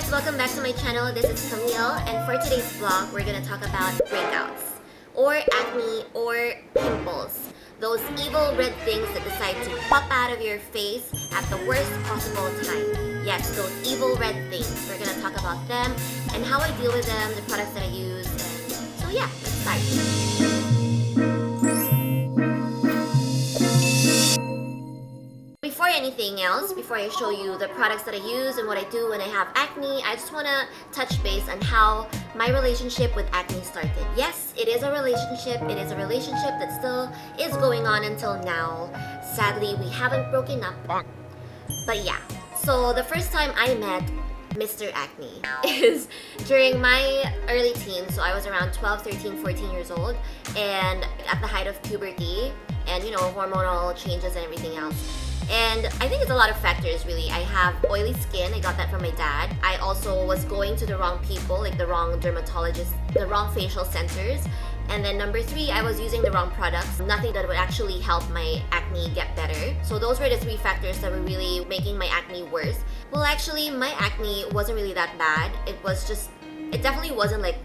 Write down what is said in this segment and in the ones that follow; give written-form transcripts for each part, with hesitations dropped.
guys, welcome back to my channel. This is Camille, and for today's vlog, we're gonna talk about breakouts, or acne, or pimples. Those evil red things that decide to pop out of your face at the worst possible time. Yes, those evil red things. We're gonna talk about them and how I deal with them, the products that I use, and so yeah, let's start. Before anything else, before I show you the products that I use and what I do when I have acne, I just want to touch base on how my relationship with acne started. Yes, it is a relationship. It is a relationship that still is going on until now. Sadly, we haven't broken up. But yeah, so the first time I met Mr. Acne is during my early teens. So I was around 12, 13, 14 years old, and at the height of puberty and, you know, hormonal changes and everything else. And I think it's a lot of factors really. I have oily skin, I got that from my dad. I also was going to the wrong people, like the wrong dermatologists, the wrong facial centers. And then number 3, I was using the wrong products, nothing that would actually help my acne get better. So those were the 3 factors that were really making my acne worse. Well, actually, my acne wasn't really that bad. It definitely wasn't like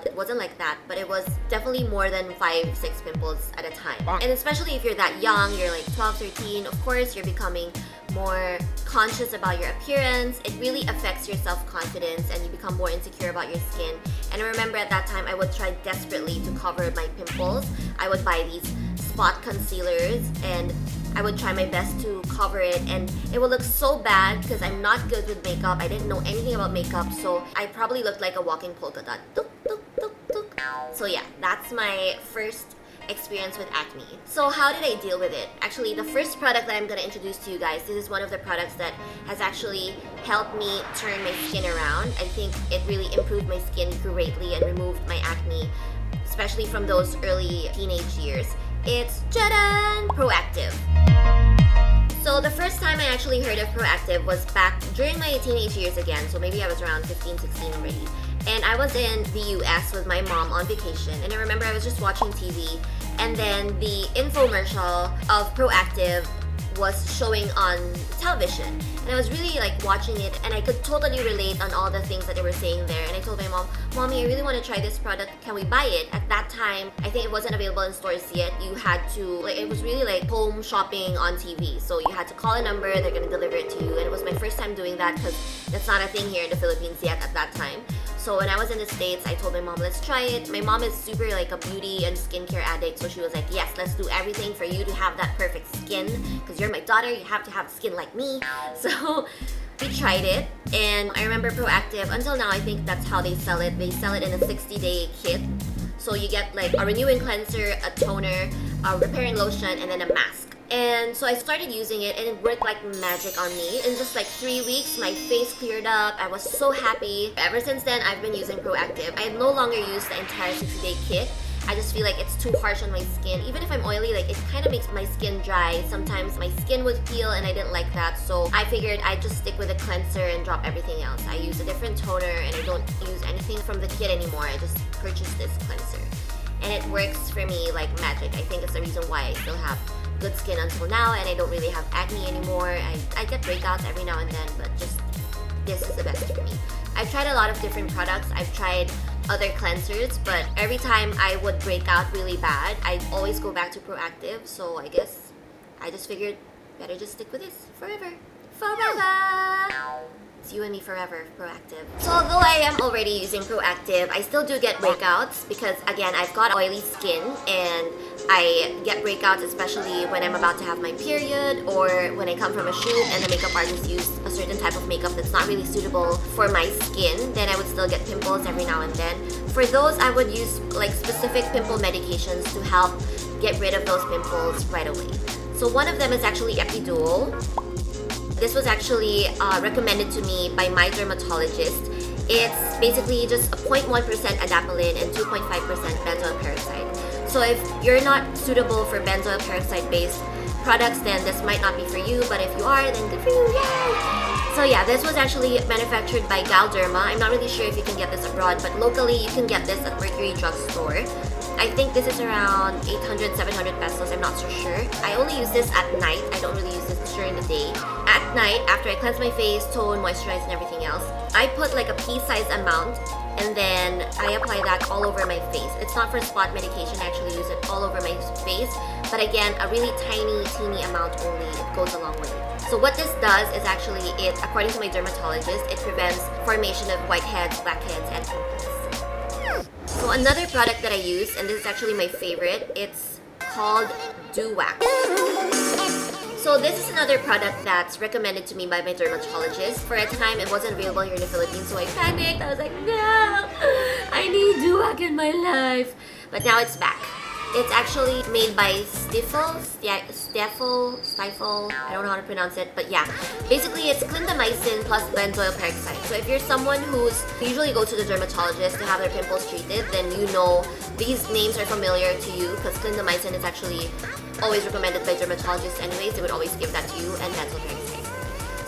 it wasn't like that, but it was definitely more than 5, 6 pimples at a time. And especially if you're that young, you're like 12, 13, of course you're becoming more conscious about your appearance. It really affects your self-confidence and you become more insecure about your skin. And I remember at that time I would try desperately to cover my pimples. I would buy these spot concealers and I would try my best to cover it, and it would look so bad because I'm not good with makeup. I didn't know anything about makeup, so I probably looked like a walking polka dot. So yeah, that's my first experience with acne. So how did I deal with it? Actually, the first product that I'm going to introduce to you guys, this is one of the products that has actually helped me turn my skin around. I think it really improved my skin greatly and removed my acne, especially from those early teenage years. It's Proactiv. So the first time I actually heard of Proactiv was back during my teenage years again, so maybe I was around 15, 16 already. And I was in the US with my mom on vacation, and I remember I was just watching TV, and then the infomercial of Proactiv was showing on television, and I was really like watching it, and I could totally relate on all the things that they were saying there. And I told my mom, "Mommy, I really want to try this product. Can we buy it?" At that time, I think it wasn't available in stores yet. You had to, like, it was really like home shopping on TV. So you had to call a number, they're gonna deliver it to you. And it was my first time doing that because that's not a thing here in the Philippines yet at that time. So when I was in the States, I told my mom, let's try it. My mom is super like a beauty and skincare addict, so she was like, yes, let's do everything for you to have that perfect skin. Because you're my daughter, you have to have skin like me. So we tried it, and I remember Proactiv, until now I think that's how they sell it. They sell it in a 60-day kit. So you get like a renewing cleanser, a toner, a repairing lotion, and then a mask. And so I started using it, and it worked like magic on me. In just like 3 weeks, my face cleared up. I was so happy. Ever since then, I've been using Proactiv. I no longer use the entire 60-day kit. I just feel like it's too harsh on my skin. Even if I'm oily, like it kind of makes my skin dry. Sometimes my skin would peel, and I didn't like that. So I figured I'd just stick with a cleanser and drop everything else. I use a different toner, and I don't use anything from the kit anymore. I just purchased this cleanser. And it works for me like magic. I think it's the reason why I still have good skin until now, and I don't really have acne anymore. I get breakouts every now and then, but just this is the best for me. I've tried a lot of different products. I've tried other cleansers, but every time I would break out really bad, I'd always go back to Proactiv. So I guess I just figured better just stick with this forever. It's you and me forever, Proactiv. So although I am already using Proactiv, I still do get breakouts because, again, I've got oily skin, and I get breakouts especially when I'm about to have my period or when I come from a shoot and the makeup artist used a certain type of makeup that's not really suitable for my skin. Then I would still get pimples every now and then. For those, I would use like specific pimple medications to help get rid of those pimples right away. So one of them is actually Epiduo. This was actually recommended to me by my dermatologist. It's basically just a 0.1% adapalene and 2.5% benzoyl peroxide. So if you're not suitable for benzoyl peroxide-based products, then this might not be for you. But if you are, then good for you, yay! So yeah, this was actually manufactured by Galderma. I'm not really sure if you can get this abroad, but locally you can get this at Mercury Drugstore. I think this is around 800, 700 pesos. I'm not so sure. I only use this at night. I don't really use this during the day. At at night, after I cleanse my face, tone, moisturize, and everything else, I put like a pea-sized amount and then I apply that all over my face. It's not for spot medication, I actually use it all over my face. But again, a really tiny, teeny amount only, it goes a long way. So what this does is actually, according to my dermatologist, it prevents formation of whiteheads, blackheads, and pimples. So another product that I use, and this is actually my favorite, it's called Dew Wax. So this is another product that's recommended to me by my dermatologist. For a time, it wasn't available here in the Philippines, so I panicked. I was like, no, I need Dew Wax in my life. But now it's back. It's actually made by Stifel, I don't know how to pronounce it, but yeah. Basically, it's clindamycin plus benzoyl peroxide. So if you're someone who's usually go to the dermatologist to have their pimples treated, then you know these names are familiar to you because clindamycin is actually always recommended by dermatologists anyways. They would always give that to you, and benzoyl peroxide.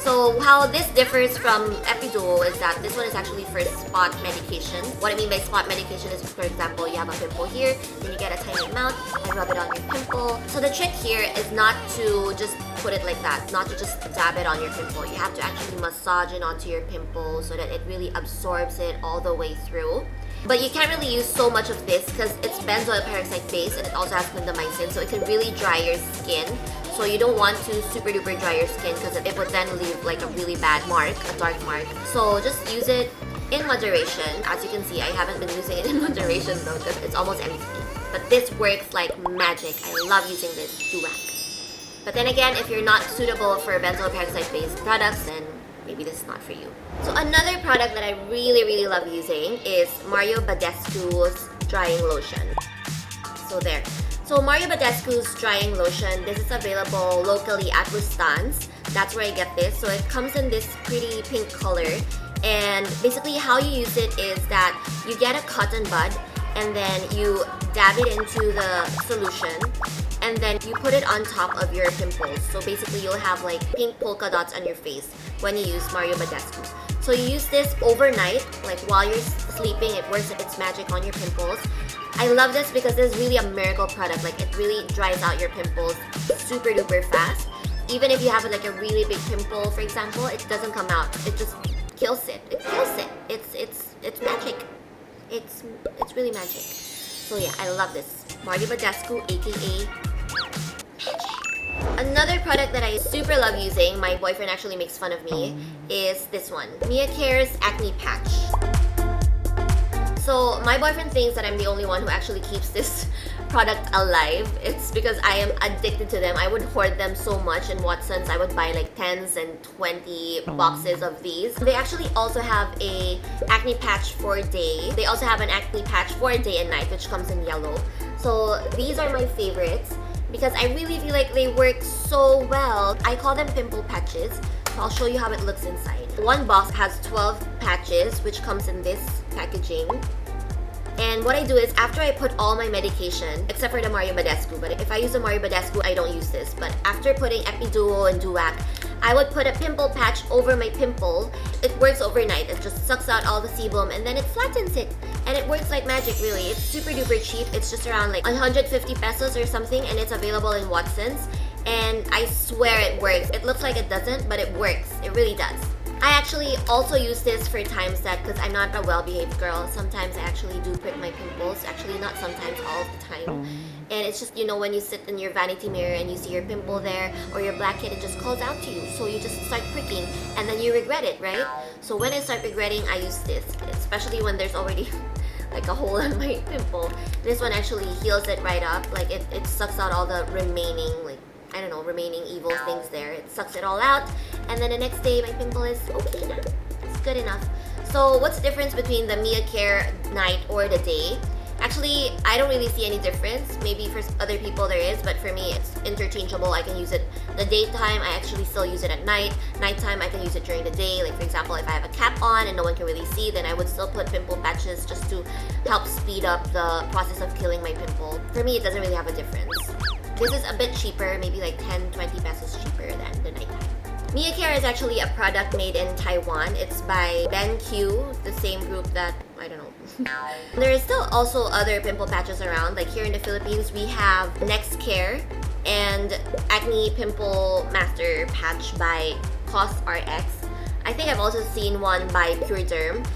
So how this differs from Epiduo is that this one is actually for spot medication. What I mean by spot medication is, for example, you have a pimple here, then you get a tiny amount and rub it on your pimple. So the trick here is not to just put it like that, not to just dab it on your pimple. You have to actually massage it onto your pimple so that it really absorbs it all the way through. But you can't really use so much of this because it's benzoyl peroxide based and it also has clindamycin, so it can really dry your skin. So you don't want to super duper dry your skin because it would then leave like a really bad mark, a dark mark. So just use it in moderation. As you can see, I haven't been using it in moderation though because it's almost empty. But this works like magic. I love using this Dew Wax. But then again, if you're not suitable for benzoyl peroxide based products, then maybe this is not for you. So another product that I really love using is Mario Badescu's drying lotion. So there. So Mario Badescu's drying lotion, this is available locally at Bustan's. That's where I get this. So it comes in this pretty pink color. And basically how you use it is that you get a cotton bud and then you dab it into the solution and then you put it on top of your pimples. So basically you'll have like pink polka dots on your face when you use Mario Badescu. So you use this overnight, like while you're sleeping, it works its magic on your pimples. I love this because this is really a miracle product. Like it really dries out your pimples super duper fast. Even if you have like a really big pimple, for example, it doesn't come out. It just kills it. It kills it. It's magic. It's really magic. So yeah, I love this. Mario Badescu, aka Another product that I super love using, my boyfriend actually makes fun of me, is this one. Mia Care's Acne Patch. So my boyfriend thinks that I'm the only one who actually keeps this product alive. It's because I am addicted to them. I would hoard them so much in Watson's. I would buy like 10s and 20 boxes of these. They actually also have a acne patch for day. They also have an acne patch for day and night, which comes in yellow. So these are my favorites because I really feel like they work so well. I call them pimple patches. So I'll show you how it looks inside. One box has 12 patches, which comes in this packaging. And what I do is after I put all my medication, except for the Mario Badescu, but if I use the Mario Badescu, I don't use this. But after putting Epiduo and Dew Wax, I would put a pimple patch over my pimple. It works overnight. It just sucks out all the sebum and then it flattens it. And it works like magic, really. It's super duper cheap. It's just around like 150 pesos or something, and it's available in Watson's. And I swear it works. It looks like it doesn't, but it works. It really does. I actually also use this for times that, because I'm not a well-behaved girl, sometimes I actually do prick my pimples. Actually, not sometimes, all of the time. And it's just, you know, when you sit in your vanity mirror and you see your pimple there or your blackhead, it just calls out to you. So you just start pricking and then you regret it, right? So when I start regretting, I use this, especially when there's already like a hole on my pimple. This one actually heals it right up. Like it sucks out all the remaining, like, I don't know, remaining evil things there. It sucks it all out, and then the next day my pimple is okay now. It's good enough. So what's the difference between the Mia Care night or the day? Actually, I don't really see any difference. Maybe for other people there is, but for me it's interchangeable. I can use it the daytime, I actually still use it at night. Nighttime, I can use it during the day. Like for example, if I have a cap on and no one can really see, then I would still put pimple patches just to help speed up the process of killing my pimple. For me, it doesn't really have a difference. This is a bit cheaper, maybe like 10-20 pesos cheaper than the nighttime. Mia Care is actually a product made in Taiwan. It's by BenQ, the same group that, I don't know. There is still also other pimple patches around. Like here in the Philippines, we have Next Care and Acne Pimple Master Patch by CosRx. I think I've also seen one by Pure Derm.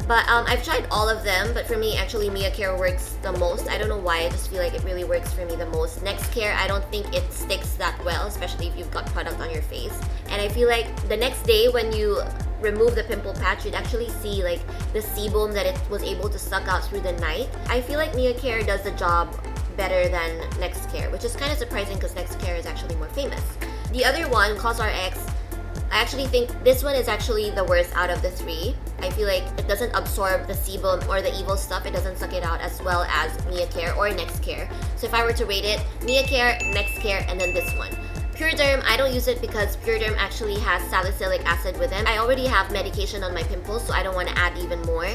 But I've tried all of them, but for me, actually, Mia Care works the most. I don't know why, I just feel like it really works for me the most. Next Care, I don't think it sticks that well, especially if you've got product on your face. And I feel like the next day when you remove the pimple patch, you'd actually see like the sebum that it was able to suck out through the night. I feel like Mia Care does the job better than Next Care, which is kind of surprising because Next Care is actually more famous. The other one, CosRx, I actually think this one is actually the worst out of the three. I feel like it doesn't absorb the sebum or the evil stuff. It doesn't suck it out as well as Mia Care or Next Care. So if I were to rate it, Mia Care, Next Care, and then this one. Pure Derm, I don't use it because Pure Derm actually has salicylic acid with them. I already have medication on my pimples, so I don't want to add even more.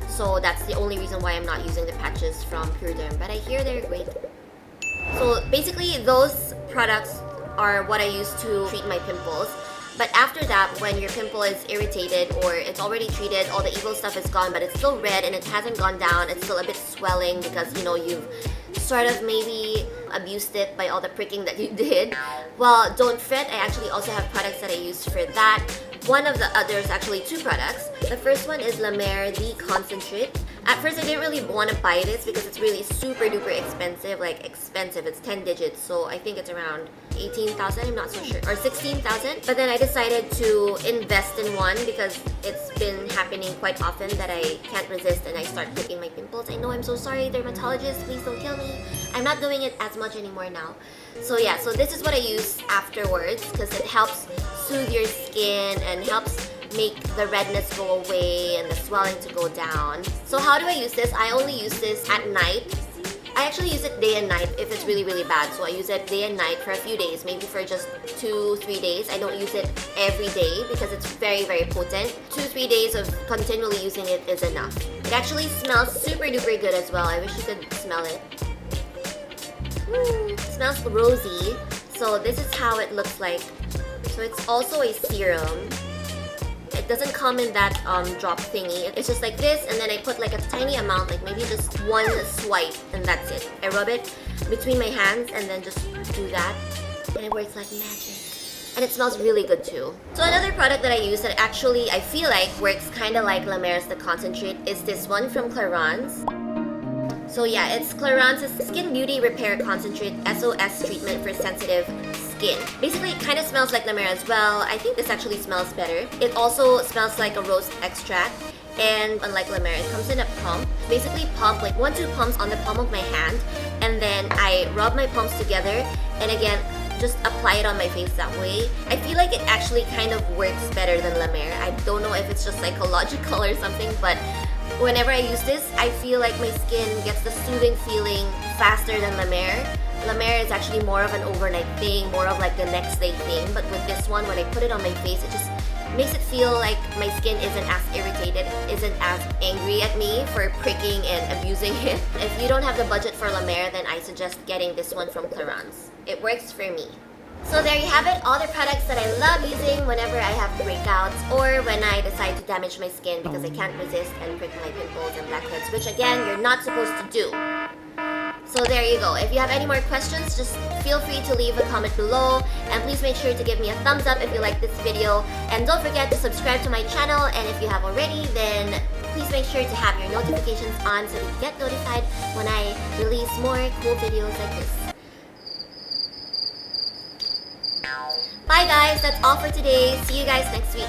So that's the only reason why I'm not using the patches from Pure Derm. But I hear they're great. So basically, those products are what I use to treat my pimples. But after that, when your pimple is irritated or it's already treated, all the evil stuff is gone, but it's still red and it hasn't gone down, it's still a bit swelling because, you know, you've sort of maybe abused it by all the pricking that you did. Well, don't fret, I actually also have products that I use for that. One of the others, actually two products. The first one is La Mer The Concentrate. At first, I didn't really want to buy this because it's really super duper expensive, like expensive. It's 10 digits, so I think it's around 18,000, I'm not so sure, or 16,000. But then I decided to invest in one because it's been happening quite often that I can't resist and I start picking my pimples. I know, I'm so sorry, dermatologist, please don't kill me. I'm not doing it as much anymore now. So yeah, so this is what I use afterwards because it helps soothe your skin and helps make the redness go away and the swelling to go down. So how do I use this? I only use this at night. I actually use it day and night if it's really, really bad. So I use it day and night for a few days, maybe for just 2-3 days. I don't use it every day because it's very, very potent. 2-3 days of continually using it is enough. It actually smells super duper good as well. I wish you could smell it. It smells rosy. So this is how it looks like. So it's also a serum. It doesn't come in that drop thingy. It's just like this, and then I put like a tiny amount, like maybe just one swipe, and that's it. I rub it between my hands and then just do that, and it works like magic. And it smells really good too. So another product that I use that actually I feel like works kind of like La Mer's The Concentrate is this one from Clarins. So yeah, it's Clarins' Skin Beauty Repair Concentrate SOS Treatment for Sensitive Skin. Basically, it kind of smells like La Mer as well. I think this actually smells better. It also smells like a rose extract. And unlike La Mer, it comes in a pump. Basically pump, like 1-2 pumps on the palm of my hand. And then I rub my palms together. And again, just apply it on my face that way. I feel like it actually kind of works better than La Mer. I don't know if it's just psychological or something, but whenever I use this, I feel like my skin gets the soothing feeling faster than La Mer. La Mer is actually more of an overnight thing, more of like the next day thing. But with this one, when I put it on my face, it just makes it feel like my skin isn't as irritated, isn't as angry at me for pricking and abusing it. If you don't have the budget for La Mer, then I suggest getting this one from Clarins. It works for me. So there you have it, all the products that I love using whenever I have breakouts or when I decide to damage my skin because I can't resist and prick my pimples and blackheads, which again, you're not supposed to do. So there you go. If you have any more questions, just feel free to leave a comment below, and please make sure to give me a thumbs up if you like this video, and don't forget to subscribe to my channel, and if you have already, then please make sure to have your notifications on so that you get notified when I release more cool videos like this. Bye guys, that's all for today. See you guys next week.